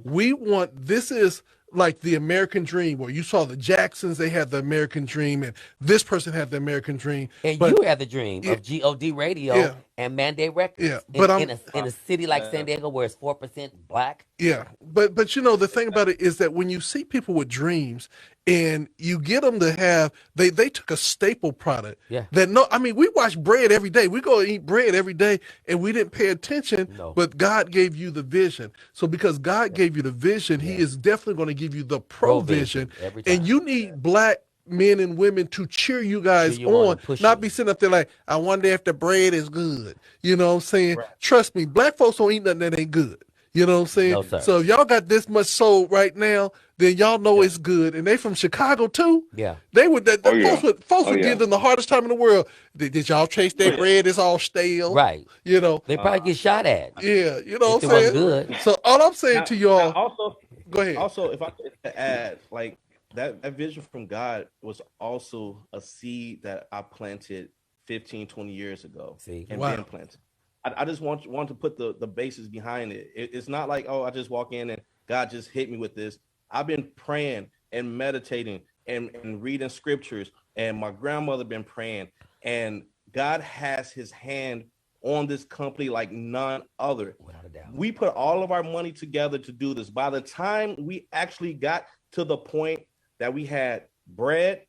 This is like the American dream, where you saw the Jacksons, they had the American dream, and this person had the American dream. And but, you had the dream of God Radio and Mandate Records. Yeah, but in a city like San Diego where it's 4% black. Yeah, but the thing about it is that when you see people with dreams and you get them to have, they took a staple product. Yeah. We watch bread every day. We go eat bread every day and we didn't pay attention, but God gave you the vision. So because God gave you the vision, He is definitely going to give you the provision. Every time. And you need black men and women to cheer you guys on, not be sitting up there like, I wonder if the bread is good. You know what I'm saying? Right. Trust me, black folks don't eat nothing that ain't good. You know what I'm saying? No, sir. So if y'all got this much sold right now, then y'all know it's good. And they from Chicago too. Yeah. They would folks would give them the hardest time in the world. Did y'all taste that bread? It's all stale. Right. You know. They probably get shot at. Yeah, you know what I'm it saying? Good. So all I'm saying to y'all, also go ahead. Also, if I could add, like that vision from God was also a seed that I planted 15, 20 years ago. See? And been planted. I just want to put the basis behind it. It's not like, oh, I just walk in and God just hit me with this. I've been praying and meditating and reading scriptures, and my grandmother been praying, and God has His hand on this company like none other. Without a doubt. We put all of our money together to do this. By the time we actually got to the point that we had bread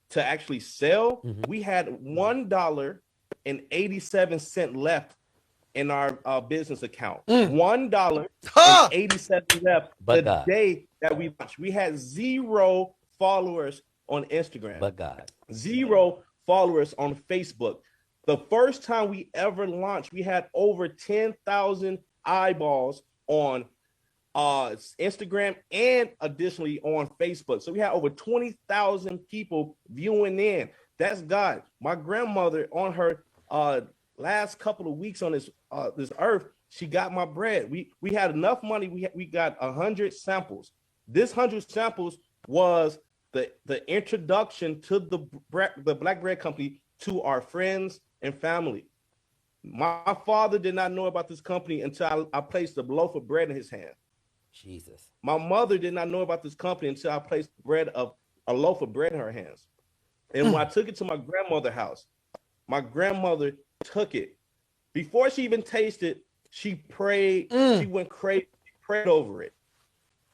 to actually sell, we had $1.87 left in our business account. $1.87 left the day that we launched. We had 0 followers on Instagram. But God. 0 followers on Facebook. The first time we ever launched, we had over 10,000 eyeballs on Instagram and additionally on Facebook. So we had over 20,000 people viewing in. That's God. My grandmother, on her last couple of weeks on this earth, she got my bread. We had enough money. We got 100 samples. This 100 samples was the introduction to the Black Bread Company to our friends and family. My father did not know about this company until I placed a loaf of bread in his hand. Jesus. My mother did not know about this company until I placed a loaf of bread in her hands. And when I took it to my grandmother's house, my grandmother took it. Before she even tasted, she prayed. She went crazy, prayed over it.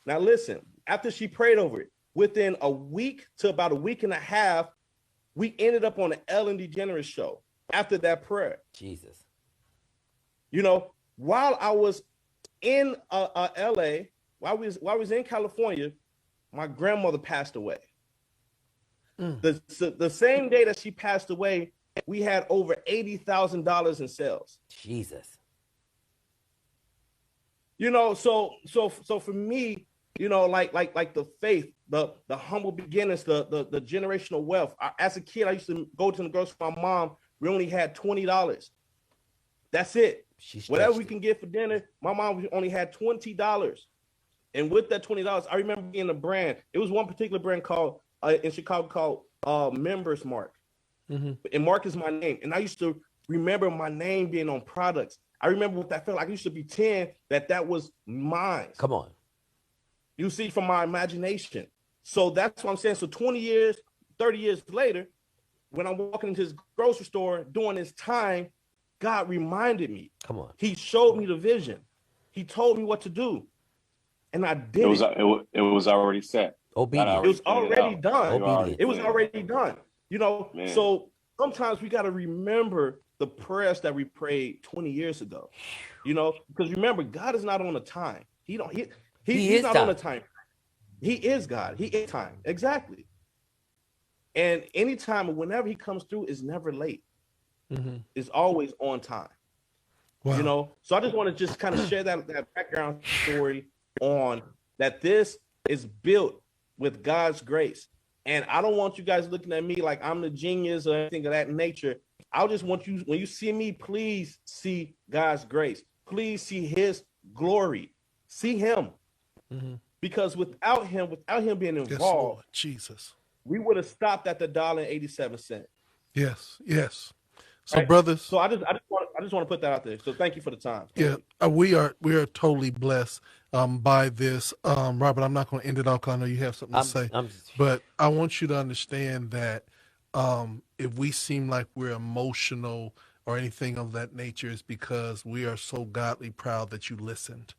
Now listen, after she prayed over it, within a week to about a week and a half, we ended up on the Ellen DeGeneres show after that prayer. Jesus. You know, while I was in LA, while I was in California, my grandmother passed away. The same day that she passed away, we had over $80,000 in sales. Jesus. You know, so for me, you know, like the faith, the humble beginnings, the generational wealth. As a kid, I used to go to the grocery store with my mom. We only had $20. That's it. Whatever we can get for dinner, my mom only had $20. And with that $20, I remember being a brand. It was one particular brand called in Chicago called Members Mark. And Mark is my name. And I used to remember my name being on products. I remember what that felt like. I used to pretend that was mine. Come on. You see, from my imagination. So that's what I'm saying. So 20 years, 30 years later, when I'm walking into this grocery store during this time, God reminded me. Come on. He showed me the vision. He told me what to do. And I did it. It was already set. Obedience. It was already done. Obedience. It was already done. You know, Man. So sometimes we got to remember the prayers that we prayed 20 years ago. You know, because remember, God is not on a time. He's not on a time. He is God. He is time. Exactly. And anytime, whenever he comes through, is never late. It's always on time. Wow. You know, so I just want to just kind of share that background story on that. This is built with God's grace. And I don't want you guys looking at me like I'm the genius or anything of that nature. I just want you, when you see me, please see God's grace. Please see his glory. See him. Because without him being involved, yes, Jesus, we would have stopped at the $1.87. Yes. So, right? brothers. So I just want to put that out there. So thank you for the time. Yeah, we are totally blessed by this. Robert, I'm not going to end it off because I know you have something to say. But I want you to understand that if we seem like we're emotional or anything of that nature, it's because we are so godly proud that you listened.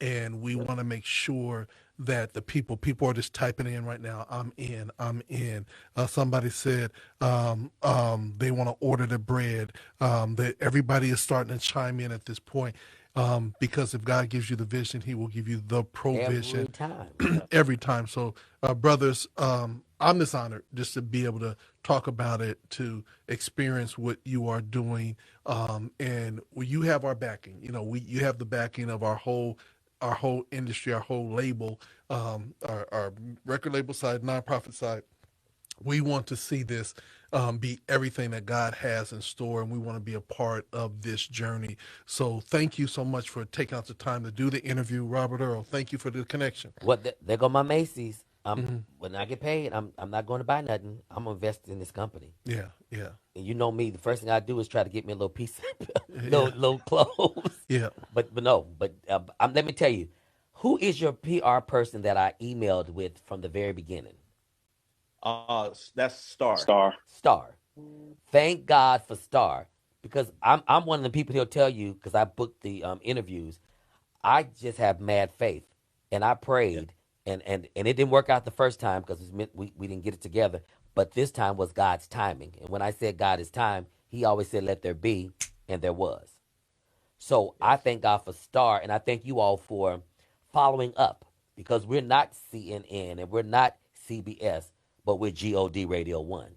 And we want to make sure that the people are just typing in right now. I'm in. Somebody said they want to order the bread. That everybody is starting to chime in at this point. Because if God gives you the vision, he will give you the provision every time. every time. So, brothers, I'm just honored just to be able to talk about it, to experience what you are doing. And you have our backing. You know, you have the backing of our whole industry, our whole label, our record label side, nonprofit side. We want to see this be everything that God has in store, and we want to be a part of this journey. So thank you so much for taking out the time to do the interview, Robert Earl. Thank you for the connection. There go my Macy's. When I get paid, I'm not going to buy nothing. I'm gonna invest in this company. Yeah. And you know me, the first thing I do is try to get me a little piece, little clothes. Yeah. But let me tell you, who is your PR person that I emailed with from the very beginning? That's Star. Star. Thank God for Star, because I'm one of the people he'll tell you, because I booked the interviews. I just have mad faith, and I prayed, and it didn't work out the first time because we didn't get it together. But this time was God's timing, and when I said God is time, He always said let there be, and there was. So I thank God for Star, and I thank you all for following up, because we're not CNN and we're not CBS, but we're GOD Radio 1.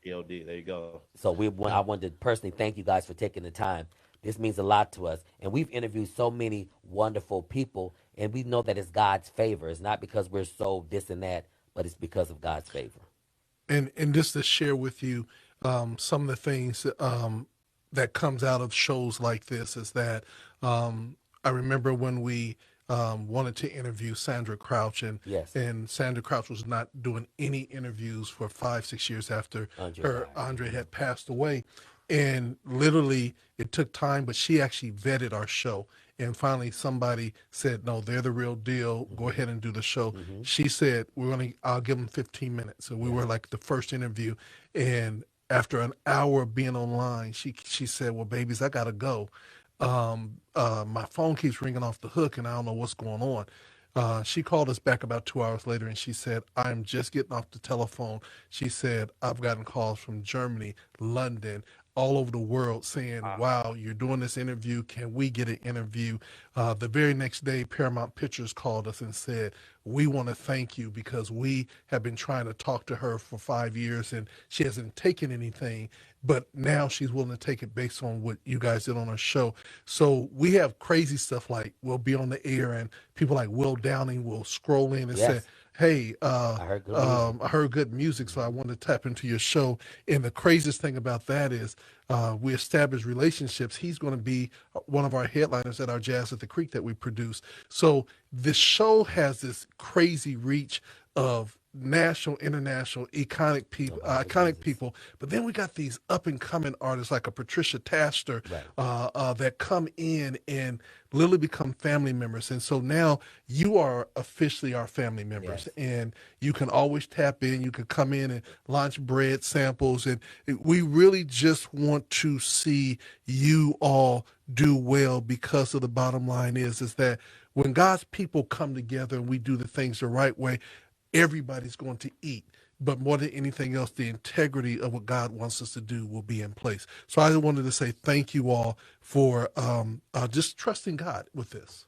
GOD, there you go. So I wanted to personally thank you guys for taking the time. This means a lot to us. And we've interviewed so many wonderful people, and we know that it's God's favor. It's not because we're so this and that, but it's because of God's favor. And just to share with you some of the things that comes out of shows like this is that I remember when we wanted to interview Sandra Crouch, and Sandra Crouch was not doing any interviews for 5-6 years after Andre had passed away. And literally it took time, but she actually vetted our show and finally somebody said, no, they're the real deal. Go ahead and do the show. She said, I'll give them 15 minutes. So we were like the first interview. And after an hour of being online, she said, well, babies, I got to go. My phone keeps ringing off the hook and I don't know what's going on. She called us back about 2 hours later and she said, I'm just getting off the telephone. She said, I've gotten calls from Germany, London, all over the world saying, wow, you're doing this interview. Can we get an interview? The very next day, Paramount Pictures called us and said, we want to thank you because we have been trying to talk to her for 5 years and she hasn't taken anything, but now she's willing to take it based on what you guys did on our show. So we have crazy stuff like we'll be on the air and people like Will Downing will scroll in and say, hey, I heard good music, so I wanted to tap into your show. And the craziest thing about that is we established relationships. He's going to be one of our headliners at our Jazz at the Creek that we produce. So this show has this crazy reach of national, international, iconic people. But then we got these up and coming artists like a Patricia Taster that come in and literally become family members. And so now you are officially our family members, and you can always tap in. You can come in and launch bread samples, and we really just want to see you all do well, because of the bottom line is that when God's people come together and we do the things the right way, everybody's going to eat. But more than anything else, the integrity of what God wants us to do will be in place. So I wanted to say thank you all for just trusting God with this.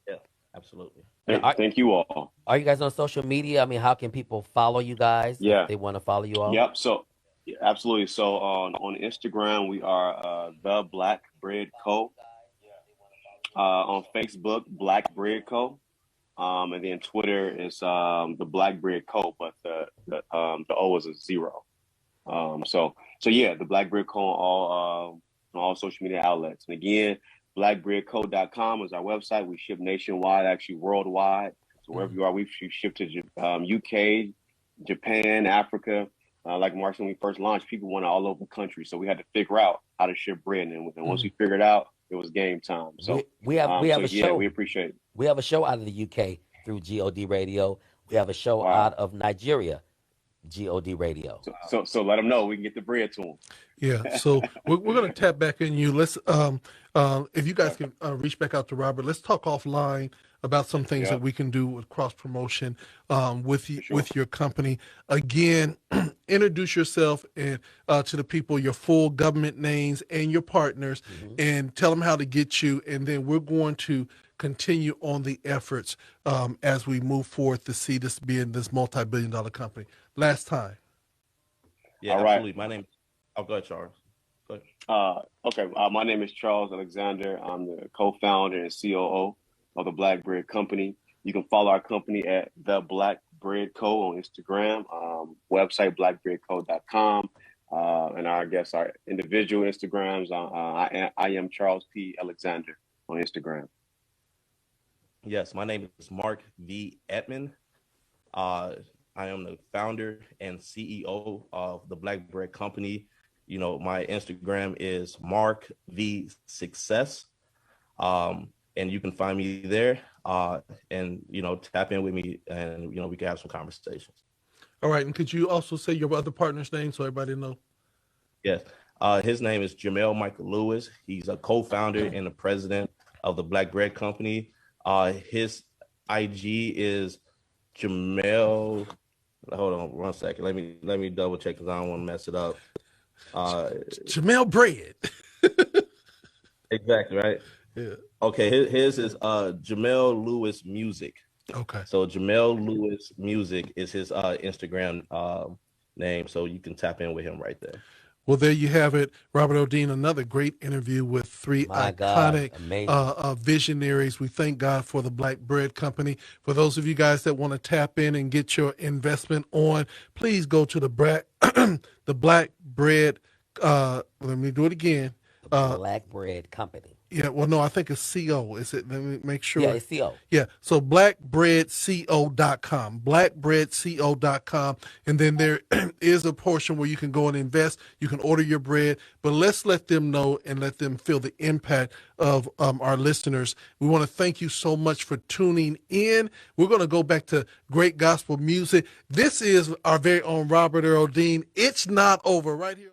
Yeah, absolutely. Thank you all. Are you guys on social media? I mean, how can people follow you guys if they want to follow you all? Yep. So, absolutely. So on Instagram, we are The Black Bread Co. On Facebook, Black Bread Co. And then Twitter is the Black Bread Co. But the O is a 0. So yeah, the Black Bread Co. on all social media outlets. And again, blackbreadco.com is our website. We ship nationwide, actually worldwide. So wherever you are, we ship to UK, Japan, Africa. Like Mark, when we first launched, people went all over the country. So we had to figure out how to ship bread. And once we figured out, it was game time. So we have a show. Yeah, we appreciate it. We have a show out of the UK through God Radio. We have a show out of Nigeria, God Radio. So let them know we can get the bread to them. Yeah, so we're going to tap back in you. Let's if you guys can reach back out to Robert, let's talk offline about some things that we can do with cross promotion with your company. Again, introduce yourself and to the people, your full government names and your partners, and tell them how to get you. And then we're going to continue on the efforts as we move forward to see this being this multi-billion-dollar company. Last time. Yeah, all absolutely. Right. My name. Oh, go ahead, Charles. Go ahead. Okay. My name is Charles Alexander. I'm the co-founder and COO of the Black Bread Company. You can follow our company at The Black Bread Co. on Instagram, website blackbreadco.com, and our individual Instagrams. I am Charles P. Alexander on Instagram. Yes, my name is Mark V. Edmond. I am the founder and CEO of the Black Bread Company. You know, my Instagram is Mark V Success. And you can find me there and, tap in with me and, we can have some conversations. All right. And could you also say your other partner's name so everybody know? Yes. His name is Jamel Michael Lewis. He's a co-founder and the president of the Black Bread Company. His IG is Jamel. Hold on 1 second. Let me double check because I don't want to mess it up. Jamel Bread. Exactly, right? Yeah. Okay, his is Jamel Lewis Music. Okay. So Jamel Lewis Music is his Instagram name. So you can tap in with him right there. Well, there you have it. Robert O'Dean, another great interview with three iconic visionaries. We thank God for the Black Bread Company. For those of you guys that want to tap in and get your investment on, please go to the Black Bread. Let me do it again. Black Bread Company. Yeah, well, no, I think it's CO. Is it? Let me make sure. Yeah, it's CO. Yeah, so blackbreadco.com, blackbreadco.com. And then there is a portion where you can go and invest. You can order your bread, but let's let them know and let them feel the impact of our listeners. We want to thank you so much for tuning in. We're going to go back to great gospel music. This is our very own Robert Earl Dean. It's not over right here.